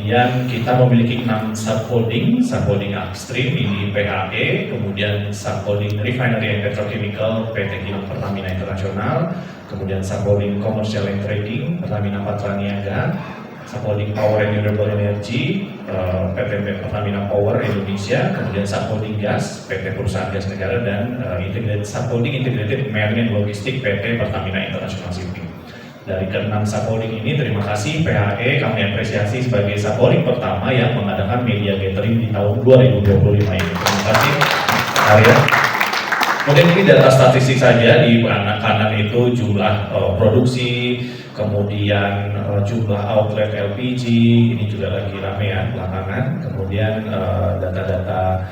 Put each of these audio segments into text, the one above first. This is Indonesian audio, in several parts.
kemudian kita memiliki 6 subholding upstream ini PHE, kemudian subholding refinery and petrochemical PT Kilang Pertamina Internasional, kemudian subholding commercial and trading Pertamina Patra Niaga, subholding power and renewable energy PT Pertamina Power Indonesia, kemudian subholding gas PT Perusahaan Gas Negara, dan subholding integrated marine and logistik PT Pertamina International Shipping. Dari ke-6 subholding ini, terima kasih PHE kami apresiasi sebagai subholding pertama yang mengadakan media gathering di tahun 2025 ini. Terima kasih Arya. Kemudian ini data statistik saja, di kanan itu jumlah produksi, kemudian jumlah outlet LPG, ini juga lagi rame ya belakangan, kemudian data-data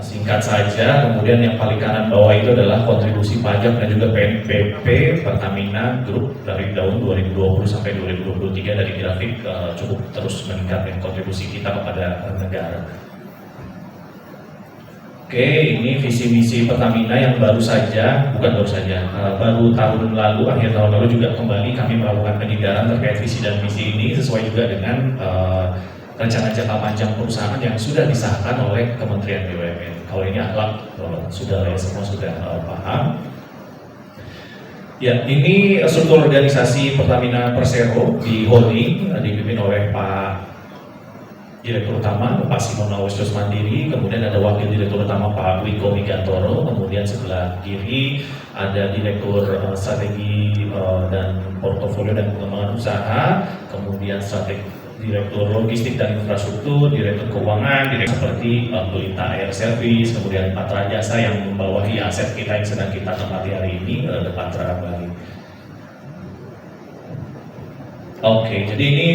singkat saja, kemudian yang paling kanan bawah itu adalah kontribusi pajak dan juga PNBP Pertamina Group dari tahun 2020 sampai 2023 dari grafik cukup terus meningkat kontribusi kita kepada negara. Oke, ini visi misi Pertamina yang baru tahun lalu, akhir tahun lalu juga kembali kami melakukan penyegaran terkait visi dan misi ini sesuai juga dengan rencana jangka panjang perusahaan yang sudah disahkan oleh Kementerian BUMN. Kalau ini akhlak semua sudah paham. Ya, ini struktur organisasi Pertamina Persero di holding dipimpin oleh Pak Direktur Utama Pak Simon Awesius Mandiri, kemudian ada Wakil Direktur Utama Pak Wiko Migantoro, kemudian sebelah kiri ada Direktur Strategi dan Portofolio dan Pengembangan Usaha, kemudian Direktur Logistik dan Infrastruktur, Direktur Keuangan, Direktur seperti Pelita Air Service, kemudian Patra Jasa yang membawahi aset kita yang sedang kita tempati hari ini, Patra Bali. Oke, jadi ini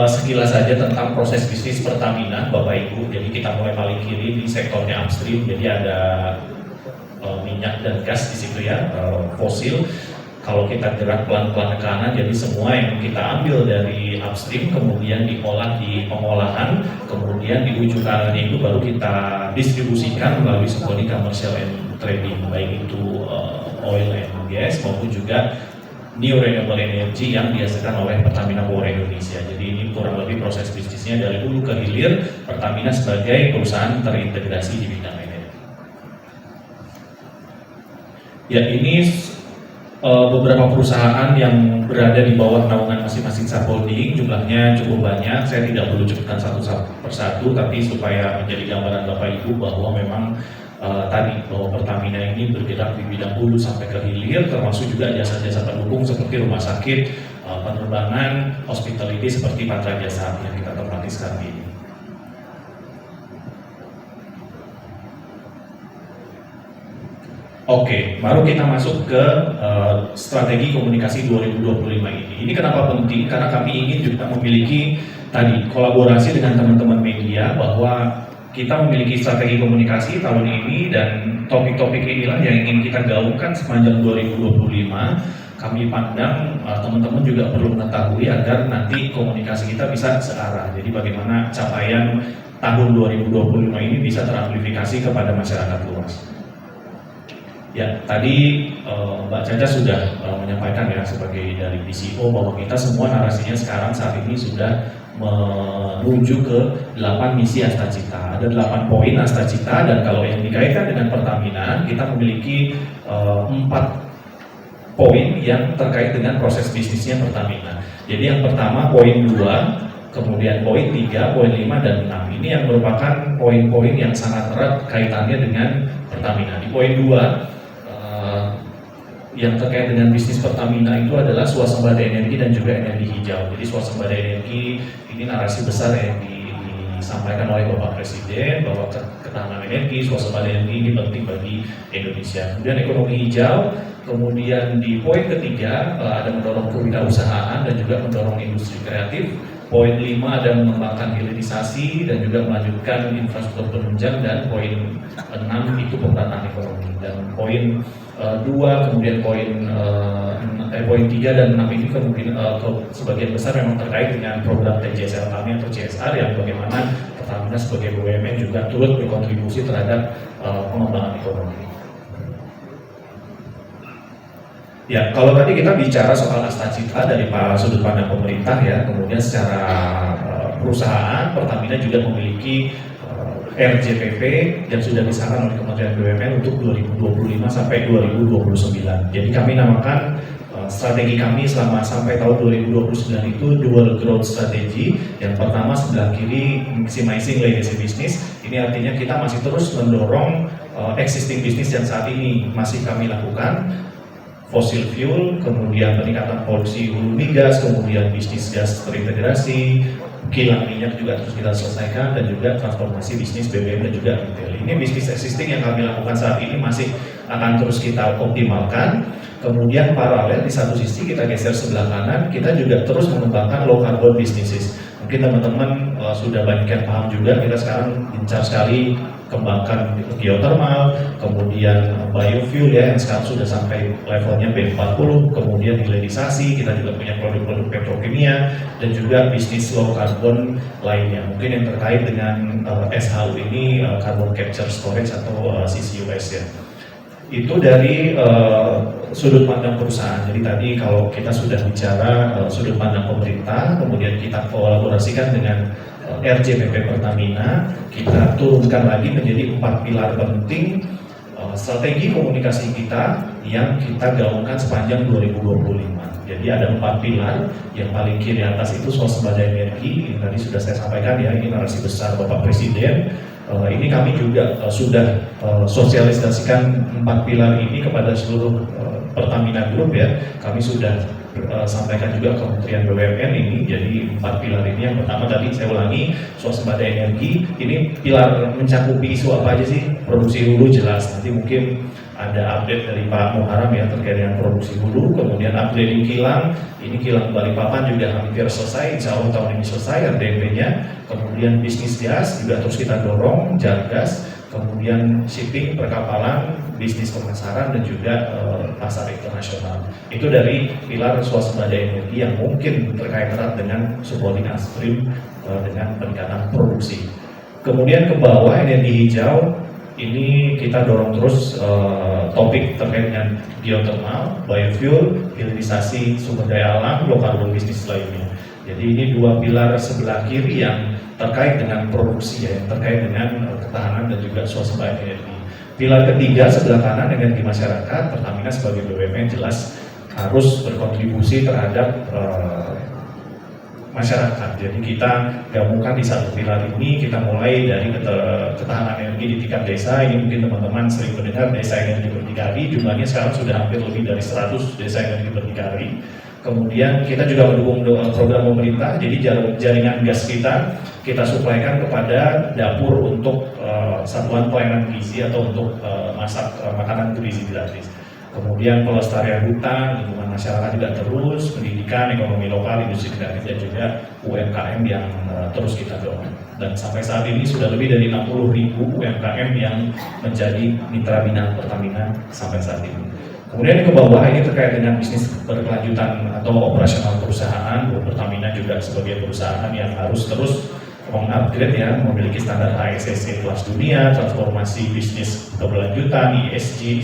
sekilas saja tentang proses bisnis Pertamina, Bapak Ibu. Jadi kita mulai paling kiri di sektornya upstream, jadi ada minyak dan gas di situ ya, fosil. Kalau kita gerak pelan-pelan ke kanan, jadi semua yang kita ambil dari upstream kemudian diolah di pengolahan, kemudian di ujung kanan itu baru kita distribusikan melalui subholding commercial and trading, baik itu oil and gas maupun juga new renewable energy yang dihasilkan oleh Pertamina Power Indonesia. Jadi ini kurang lebih proses bisnisnya dari hulu ke hilir Pertamina sebagai perusahaan terintegrasi di bidang energi. Ya, ini beberapa perusahaan yang berada di bawah naungan masing-masing subholding, jumlahnya cukup banyak. Saya tidak perlu cukupkan satu persatu, tapi supaya menjadi gambaran Bapak Ibu bahwa memang bahwa Pertamina ini bergerak di bidang hulu sampai ke hilir, termasuk juga jasa-jasa pendukung seperti rumah sakit, penerbangan, hospitality seperti Patra Jasa yang kita tempati sekarang ini. Oke, baru kita masuk ke strategi komunikasi 2025 ini. Ini kenapa penting? Karena kami ingin juga memiliki tadi kolaborasi dengan teman-teman media bahwa kita memiliki strategi komunikasi tahun ini dan topik-topik inilah yang ingin kita gaungkan sepanjang 2025. Kami pandang teman-teman juga perlu mengetahui agar nanti komunikasi kita bisa searah. Jadi bagaimana capaian tahun 2025 ini bisa teramplifikasi kepada masyarakat luas. Ya, tadi Mbak Caca sudah menyampaikan ya sebagai dari DCO bahwa kita semua narasinya sekarang saat ini sudah menuju ke 8 misi Astacita. Ada 8 poin Astacita dan kalau yang dikaitkan dengan Pertamina, kita memiliki 4 poin yang terkait dengan proses bisnisnya Pertamina. Jadi yang pertama poin 2, kemudian poin 3, poin 5, dan 6. Ini yang merupakan poin-poin yang sangat erat kaitannya dengan Pertamina. Di poin 2, yang terkait dengan bisnis Pertamina itu adalah swasembada energi dan juga energi hijau. Jadi swasembada energi ini narasi besar yang disampaikan oleh Bapak Presiden bahwa ketahanan energi, swasembada energi ini penting bagi Indonesia. Kemudian ekonomi hijau, kemudian di poin ketiga ada mendorong kewirausahaan dan juga mendorong industri kreatif. Poin 5 ada mengembangkan hilirisasi dan juga melanjutkan infrastruktur penunjang, dan poin 6 itu pemerataan ekonomi. Dan poin 2 kemudian poin 3 dan 6 ini kemudian sebagian besar memang terkait dengan program TJSL kami atau CSR yang bagaimana Pertamina sebagai BUMN juga turut berkontribusi terhadap pengembangan ekonomi. Ya, kalau tadi kita bicara soal Astacita dari sudut pandang pemerintah ya, kemudian secara perusahaan, Pertamina juga memiliki RJPP yang sudah disahkan oleh Kementerian BUMN untuk 2025 sampai 2029. Jadi kami namakan strategi kami selama sampai tahun 2029 itu dual growth strategy. Yang pertama sebelah kiri maximizing legacy business. Ini artinya kita masih terus mendorong existing business yang saat ini masih kami lakukan, fossil fuel, kemudian peningkatan produksi hulu migas, kemudian bisnis gas terintegrasi, kilang minyak juga terus kita selesaikan, dan juga transformasi bisnis BBM dan juga retail. Ini bisnis existing yang kami lakukan saat ini masih akan terus kita optimalkan. Kemudian paralel di satu sisi kita geser sebelah kanan, kita juga terus mengembangkan low carbon businesses. Mungkin teman-teman sudah banyak yang paham juga, kita sekarang gencar sekali kembangkan geothermal, kemudian biofuel ya yang sekarang sudah sampai levelnya B40, kemudian hilirisasi, kita juga punya produk-produk petrokimia, dan juga bisnis low carbon lainnya. Mungkin yang terkait dengan SHU ini, carbon capture storage atau CCUS ya. Itu dari sudut pandang perusahaan. Jadi tadi kalau kita sudah bicara sudut pandang pemerintah, kemudian kita kolaborasikan dengan RJPP Pertamina, kita turunkan lagi menjadi 4 pilar penting strategi komunikasi kita yang kita gaungkan sepanjang 2025. Jadi ada 4 pilar, yang paling kiri atas itu swasembada energi, ini tadi sudah saya sampaikan ya, ini narasi besar Bapak Presiden. Ini kami juga sudah sosialisasikan 4 pilar ini kepada seluruh Pertamina Group ya. Kami sudah sampaikan juga ke Kementerian BUMN ini. Jadi 4 pilar ini, yang pertama tadi saya ulangi, swasembada energi. Ini pilar mencakupi isu apa aja sih? Produksi hulu jelas, nanti mungkin ada update dari Pak Muharram ya terkait dengan produksi hulu, kemudian upgrading kilang, ini kilang Balikpapan juga hampir selesai, insya Allah tahun ini selesai RDP-nya, kemudian bisnis gas juga terus kita dorong, Jargas, kemudian shipping, perkapalan, bisnis pemasaran, dan juga pasar internasional. Itu dari pilar swasembada energi yang mungkin terkait erat dengan supporting upstream dengan peningkatan produksi. Kemudian ke bawah energi hijau, ini kita dorong terus topik terkait dengan geothermal, biofuel, hilirisasi sumber daya alam, low carbon bisnis lainnya. Jadi ini 2 pilar sebelah kiri yang terkait dengan produksi ya, yang terkait dengan ketahanan dan juga swasembada energi. Pilar ketiga sebelah kanan energi masyarakat, Pertamina sebagai BUMN jelas harus berkontribusi terhadap masyarakat. Jadi kita gabungkan di satu pilar ini, kita mulai dari ketahanan energi di tingkat desa. Ini mungkin teman-teman sering mendengar desa energi berdikari, jumlahnya sekarang sudah hampir lebih dari 100 desa energi berdikari. Kemudian kita juga mendukung program pemerintah, jadi jaringan gas kita suplaikan kepada dapur untuk satuan pelayanan gizi atau untuk masak makanan bergizi gratis. Kemudian pelestarian hutan, lingkungan masyarakat juga terus, pendidikan, ekonomi lokal, industri kreatif, dan juga UMKM yang terus kita dorong. Dan sampai saat ini sudah lebih dari 60.000 UMKM yang menjadi mitra binaan Pertamina sampai saat ini. Kemudian ke bawah ini terkait dengan bisnis berkelanjutan atau operasional perusahaan. Pertamina juga sebagai perusahaan yang harus terus mengupgrade ya, memiliki standar HSSC kelas dunia, transformasi bisnis keberlanjutan, ESG,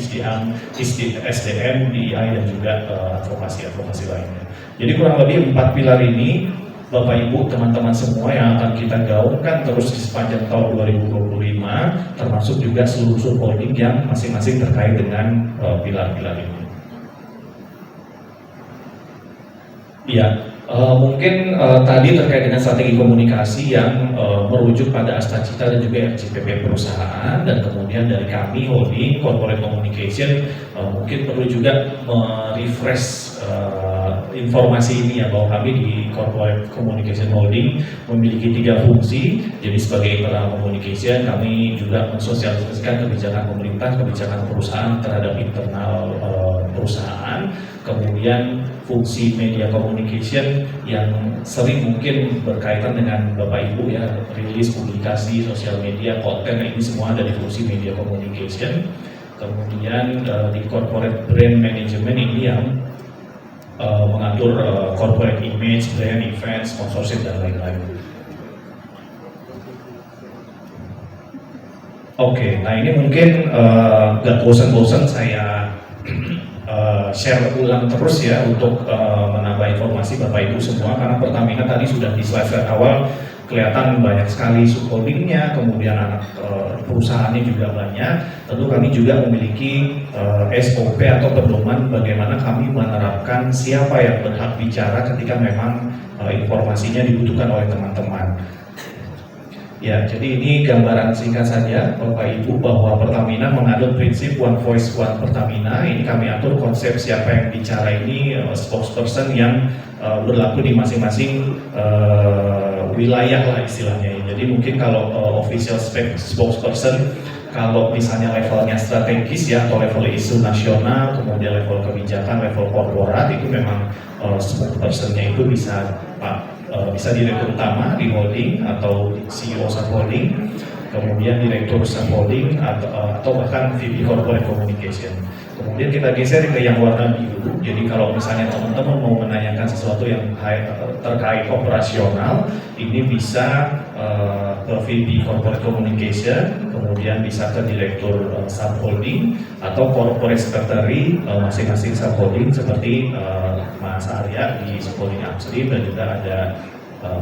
SDM, DEI, dan juga advokasi lainnya. Jadi kurang lebih 4 pilar ini, Bapak Ibu, teman-teman semua yang akan kita gaungkan terus di sepanjang tahun 2025, termasuk juga seluruh subholding yang masing-masing terkait dengan pilar-pilar ini. Ya. Mungkin tadi terkait dengan strategi komunikasi yang merujuk pada Astacita dan juga RJPP perusahaan, dan kemudian dari kami holding corporate communication mungkin perlu juga merefresh informasi ini ya, bahwa kami di corporate communication holding memiliki 3 fungsi. Jadi sebagai internal communication, kami juga mensosialisasikan kebijakan pemerintah, kebijakan perusahaan terhadap internal perusahaan. Kemudian fungsi media communication yang sering mungkin berkaitan dengan Bapak Ibu ya, rilis, publikasi, sosial media, konten, ini semua dari fungsi media communication. Kemudian di corporate brand management ini yang mengatur corporate image, brand, event, sponsorship, dan lain-lain. Oke, nah ini mungkin gak bosan-bosan saya share ulang terus ya untuk menambah informasi Bapak Ibu semua, karena Pertamina tadi sudah di slide awal kelihatan banyak sekali subholdingnya, kemudian anak perusahaannya juga banyak. Tentu kami juga memiliki SOP atau pedoman bagaimana kami menerapkan siapa yang berhak bicara ketika memang informasinya dibutuhkan oleh teman-teman. Ya, jadi ini gambaran singkat saja Bapak Ibu bahwa Pertamina mengadopsi prinsip One Voice One Pertamina. Ini kami atur konsep siapa yang bicara ini, spokesperson yang berlaku di masing-masing wilayah lah istilahnya. Jadi mungkin kalau official spokesperson, kalau misalnya levelnya strategis ya atau level isu nasional, kemudian level kebijakan, level korporat, itu memang spokespersonnya itu bisa bisa direktur utama di holding atau CEO subholding, kemudian direktur subholding atau bahkan VP Corporate Communication. Kemudian kita geser ke yang warna biru. Jadi kalau misalnya teman-teman mau menanyakan sesuatu yang terkait operasional, ini bisa ke VP Corporate Communication, kemudian bisa ke direktur subholding atau corporate secretary masing-masing subholding seperti Mas Arya di subholding Upstream, dan juga ada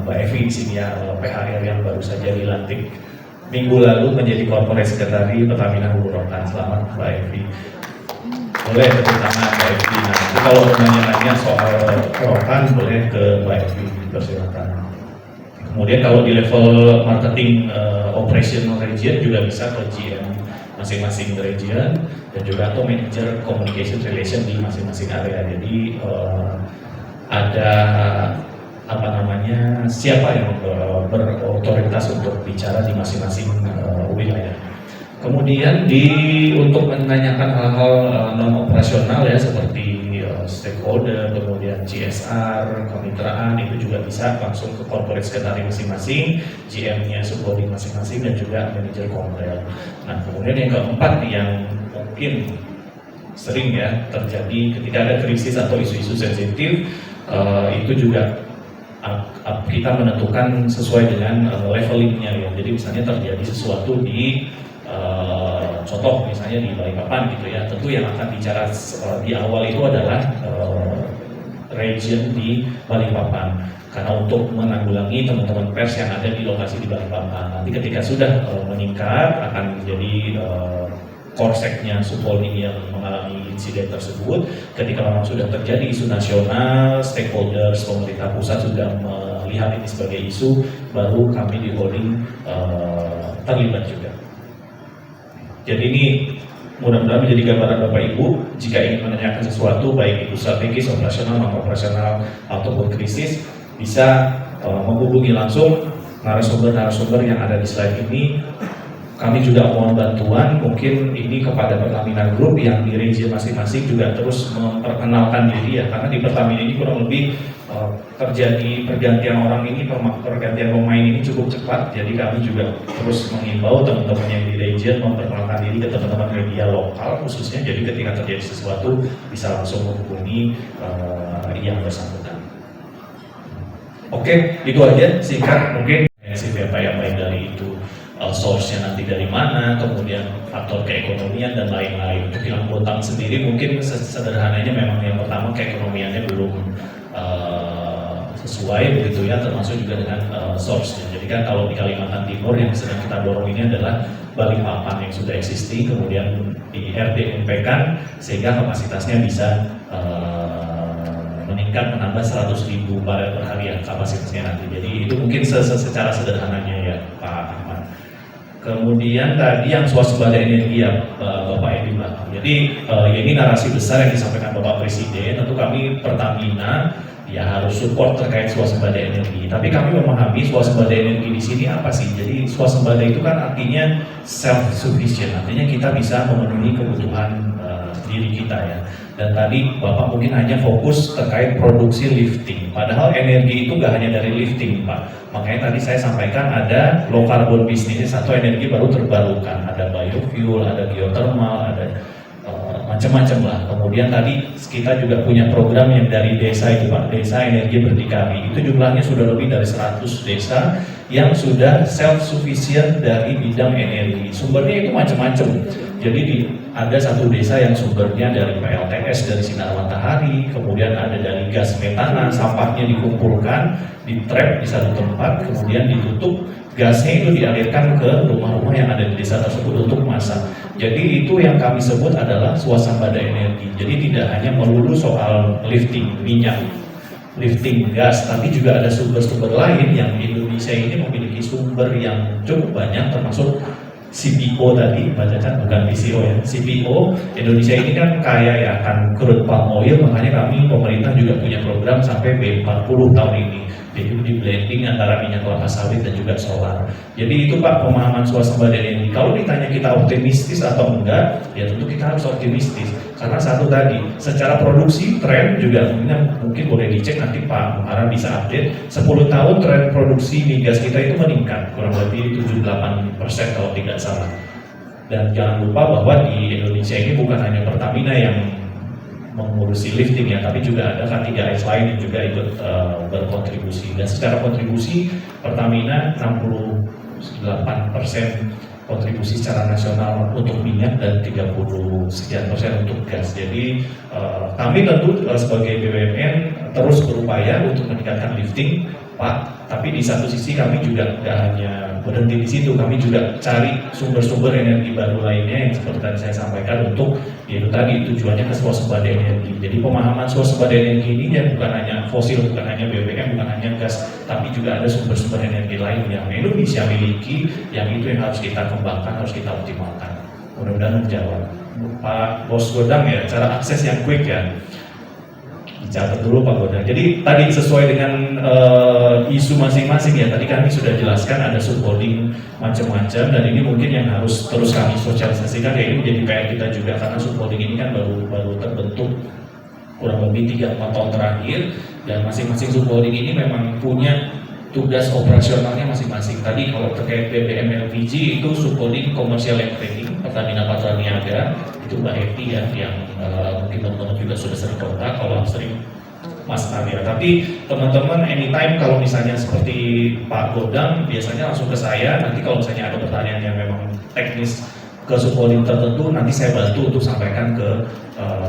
Mbak Evi di sini ya, PHR yang baru saja dilantik minggu lalu menjadi corporate secretary Pertamina Hulu Rokan. Selamat Mbak Evi. Boleh tepuk tangan Mbak Evi. Nah, nanti kalau nanya-nanya soal Rokan boleh ke Mbak Evi, dipersilakan. Kemudian kalau di level marketing operational region juga bisa ke GM masing-masing region, dan juga atau manager communication relation di masing-masing area. Jadi ada apa namanya, siapa yang berotoritas untuk bicara di masing-masing wilayah. Kemudian untuk menanyakan hal-hal non operasional ya seperti stakeholder, kemudian CSR, kemitraan, itu juga bisa langsung ke corporate secretary masing-masing, GM-nya subholding masing-masing, dan juga manajer komplel. Nah, kemudian yang keempat yang mungkin sering ya terjadi ketika ada krisis atau isu-isu sensitif, itu juga kita menentukan sesuai dengan levelingnya ya. Jadi misalnya terjadi sesuatu di contoh misalnya di Balikpapan gitu ya, tentu yang akan bicara di awal itu adalah region di Balikpapan, karena untuk menanggulangi teman-teman pers yang ada di lokasi di Balikpapan. Nanti ketika sudah meningkat akan menjadi korseknya subholding yang mengalami insiden tersebut. Ketika memang sudah terjadi isu nasional, stakeholders, pemerintah pusat sudah melihat ini sebagai isu, baru kami di holding terlibat juga. Jadi ini mudah-mudahan menjadi gambaran Bapak Ibu jika ingin menanyakan sesuatu, baik itu strategis, operasional, non-operasional, ataupun krisis, bisa menghubungi langsung narasumber-narasumber yang ada di slide ini. Kami juga mohon bantuan mungkin ini kepada Pertamina Group yang di region masing-masing juga terus memperkenalkan diri ya, karena di Pertamina ini kurang lebih terjadi pergantian orang ini, pergantian pemain ini cukup cepat. Jadi kami juga terus mengimbau teman-teman yang di region memperkenalkan diri ke teman-teman media lokal khususnya. Jadi ketika terjadi sesuatu bisa langsung menghubungi yang bersangkutan. Oke, itu aja singkat mungkin apa yang baik dari itu. Source-nya nanti dari mana, kemudian faktor keekonomian dan lain-lain. Untuk yang utang sendiri mungkin sederhananya memang yang pertama keekonomiannya belum sesuai begitu ya, termasuk juga dengan source-nya. Jadi kan kalau di Kalimantan Timur yang sedang kita dorong ini adalah Balikpapan yang sudah existing, kemudian di RDMP-kan sehingga kapasitasnya bisa meningkat menambah 100.000 barel per hari ya kapasitasnya nanti. Jadi itu mungkin secara sederhananya ya Pak Ahmad. Kemudian tadi yang swasembada energi ya Bapak Edi Mbak. Jadi ini narasi besar yang disampaikan Bapak Presiden. Tentu kami Pertamina ya harus support terkait swasembada energi. Tapi kami memahami swasembada energi di sini apa sih? Jadi swasembada itu kan artinya self sufficient. Artinya kita bisa memenuhi kebutuhan diri kita ya. Dan tadi Bapak mungkin hanya fokus terkait produksi lifting. Padahal energi itu nggak hanya dari lifting Pak. Makanya tadi saya sampaikan ada low carbon business atau energi baru terbarukan. Ada biofuel, ada geothermal, ada macam-macam lah. Kemudian tadi kita juga punya program yang dari desa itu Pak, Desa Energi Berdikari. Itu jumlahnya sudah lebih dari 100 desa yang sudah self-sufficient dari bidang energi. Sumbernya itu macam-macam. Jadi ada satu desa yang sumbernya dari PLTS, dari sinar matahari, kemudian ada dari gas metana, sampahnya dikumpulkan, di-trap di satu tempat, kemudian ditutup, gasnya itu dialirkan ke rumah-rumah yang ada di desa tersebut untuk masak. Jadi itu yang kami sebut adalah swasembada energi. Jadi tidak hanya melulu soal lifting minyak, lifting gas, tapi juga ada sumber-sumber lain yang Indonesia ini memiliki sumber yang cukup banyak, termasuk CPO tadi, Pak Cacat, bukan PCO ya. CPO, Indonesia ini kan kaya ya akan crude palm oil, makanya kami pemerintah juga punya program sampai B40 tahun ini. Jadi di blending antara minyak kelapa sawit dan juga solar. Jadi itu Pak pemahaman swasembada energi. Kalau ditanya kita optimistis atau enggak, ya tentu kita harus optimistis. Karena satu tadi, secara produksi tren juga mungkin boleh dicek nanti Pak Muhara bisa update. 10 tahun tren produksi migas kita itu meningkat kurang lebih 78% kalau tidak salah. Dan jangan lupa bahwa di Indonesia ini bukan hanya Pertamina yang mengurusi lifting ya, tapi juga ada K3S lain yang juga ikut berkontribusi. Dan secara kontribusi Pertamina 68% kontribusi secara nasional untuk minyak dan 30 sekian persen untuk gas. Jadi kami tentu sebagai BUMN terus berupaya untuk meningkatkan lifting, Pak. Tapi di satu sisi kami juga tidak hanya berhenti di situ, kami juga cari sumber-sumber energi baru lainnya yang seperti tadi saya sampaikan untuk yaitu tadi tujuannya ke swasembada energi. Jadi pemahaman swasembada energi ini ya bukan hanya fosil, bukan hanya BBM, bukan hanya gas, tapi juga ada sumber-sumber energi lain yang Indonesia miliki, yang itu yang harus kita kembangkan, harus kita optimalkan. Mudah-mudahan menjawab. Pak Bos Godang ya, cara akses yang quick ya. Dicatat dulu Pak Godang. Jadi tadi sesuai dengan isu masing-masing ya, tadi kami sudah jelaskan ada subholding macam-macam, dan ini mungkin yang harus terus kami sosialisasikan ya, ini menjadi PR kita juga karena subholding ini kan baru terbentuk kurang lebih 3-4 tahun terakhir, dan masing-masing subholding ini memang punya tugas operasionalnya masing-masing. Tadi kalau terkait BBM LPG itu subholding komersial yang trading Pertamina Patra Niaga, itu Mbak Eti ya yang mungkin teman-teman juga sudah sering kontak, kalau sering Mas Arya. Tapi teman-teman anytime kalau misalnya seperti Pak Godang biasanya langsung ke saya, nanti kalau misalnya ada pertanyaan yang memang teknis ke subholding tertentu, nanti saya bantu untuk sampaikan ke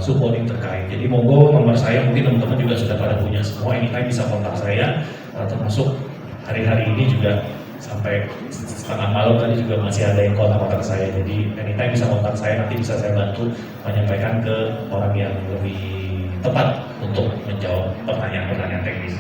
subholding terkait. Jadi monggo nomor saya mungkin teman-teman juga sudah pada punya semua, anytime bisa kontak saya, termasuk hari-hari ini juga sampai setengah malam tadi juga masih ada yang kontak saya, jadi anytime bisa kontak saya, nanti bisa saya bantu menyampaikan ke orang yang lebih tepat untuk menjawab pertanyaan-pertanyaan teknis.